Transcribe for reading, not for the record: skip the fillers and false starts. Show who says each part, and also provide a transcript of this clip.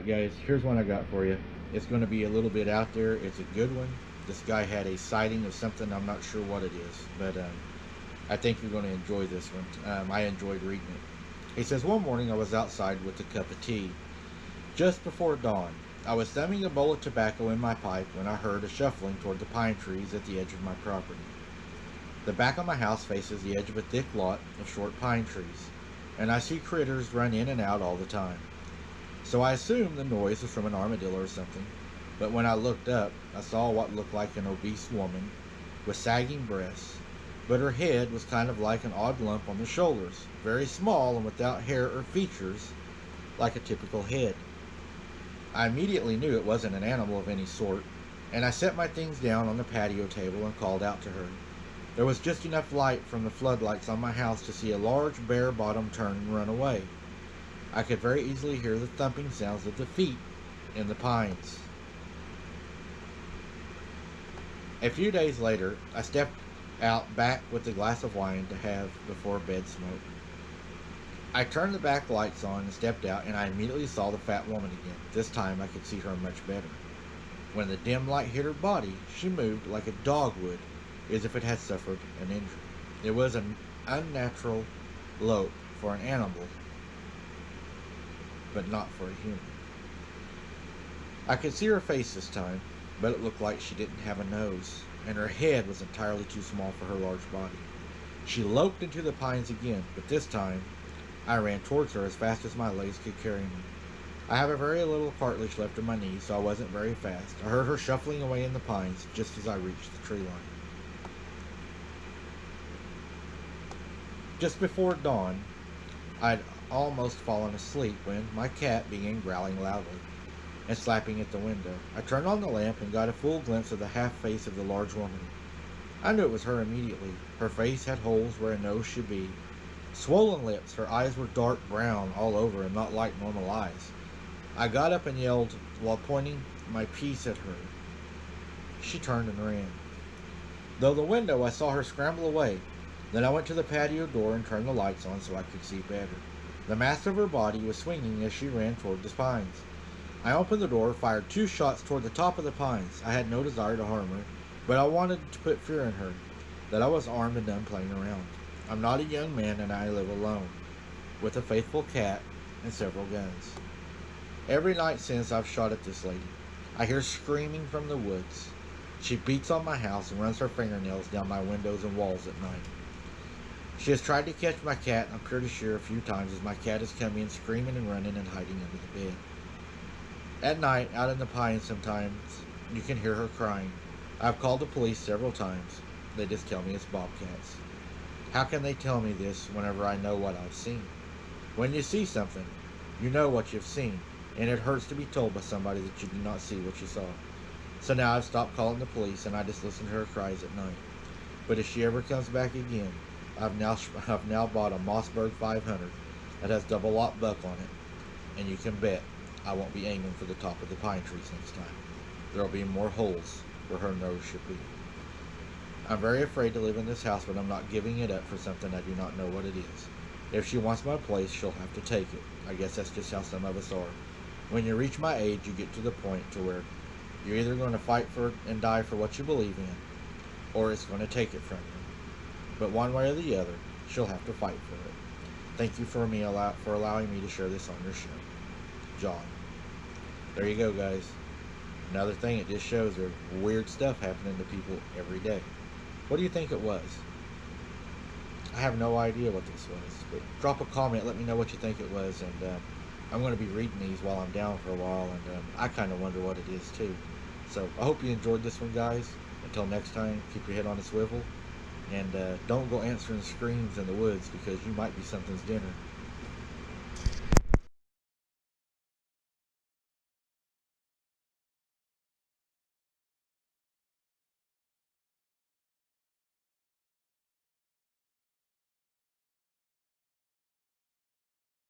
Speaker 1: Alright guys, here's one I got for you. It's going to be a little bit out there. It's a good one. This guy had a sighting of something. I'm not sure what it is, but I think you're going to enjoy this one. I enjoyed reading it. He says, one morning I was outside with a cup of tea. Just before dawn, I was thumbing a bowl of tobacco in my pipe when I heard a shuffling toward the pine trees at the edge of my property. The back of my house faces the edge of a thick lot of short pine trees, and I see critters run in and out all the time. So I assumed the noise was from an armadillo or something, but when I looked up, I saw what looked like an obese woman with sagging breasts, but her head was kind of like an odd lump on the shoulders, very small and without hair or features like a typical head. I immediately knew it wasn't an animal of any sort, and I set my things down on the patio table and called out to her. There was just enough light from the floodlights on my house to see a large bare bottom turn and run away. I could very easily hear the thumping sounds of the feet in the pines. A few days later, I stepped out back with a glass of wine to have before bed smoke. I turned the back lights on and stepped out, and I immediately saw the fat woman again. This time I could see her much better. When the dim light hit her body, she moved like a dog would, as if it had suffered an injury. It was an unnatural lope for an animal, but not for a human. I could see her face this time, but it looked like she didn't have a nose, and her head was entirely too small for her large body. She loped into the pines again, but this time I ran towards her as fast as my legs could carry me. I have a very little cartilage left in my knees, so I wasn't very fast. I heard her shuffling away in the pines just as I reached the tree line. Just before dawn, I'd almost fallen asleep when my cat began growling loudly and slapping at the window. I turned on the lamp and got a full glimpse of the half face of the large woman. I knew it was her immediately. Her face had holes where a nose should be, swollen lips, her eyes were dark brown all over and not like normal eyes. I got up and yelled while pointing my piece at her. She turned and ran. Though the window, I saw her scramble away. Then I went to the patio door and turned the lights on so I could see better. The mass of her body was swinging as she ran toward the pines. I opened the door, fired 2 shots toward the top of the pines. I had no desire to harm her, but I wanted to put fear in her that I was armed and done playing around. I'm not a young man and I live alone, with a faithful cat and several guns. Every night since, I've shot at this lady. I hear screaming from the woods. She beats on my house and runs her fingernails down my windows and walls at night. She has tried to catch my cat, I'm pretty sure a few times, as my cat has come in screaming and running and hiding under the bed. At night, out in the pines sometimes, you can hear her crying. I've called the police several times. They just tell me it's bobcats. How can they tell me this whenever I know what I've seen? When you see something, you know what you've seen, and it hurts to be told by somebody that you did not see what you saw. So now I've stopped calling the police and I just listen to her cries at night. But if she ever comes back again, I've now bought a Mossberg 500 that has double lock buck on it, and you can bet I won't be aiming for the top of the pine trees next time. There'll be more holes where her nose should be. I'm very afraid to live in this house, but I'm not giving it up for something I do not know what it is. If she wants my place, she'll have to take it. I guess that's just how some of us are. When you reach my age, you get to the point to where you're either going to fight for and die for what you believe in, or it's going to take it from you. But one way or the other, she'll have to fight for it. Thank you for allowing me to share this on your show. John. There you go, guys. Another thing, it just shows there's weird stuff happening to people every day. What do you think it was? I have no idea what this was, but drop a comment, let me know what you think it was, and I'm going to be reading these while I'm down for a while, and I kind of wonder what it is too. So I hope you enjoyed this one, guys. Until next time, keep your head on a swivel, and don't go answering screams in the woods because you might be something's dinner.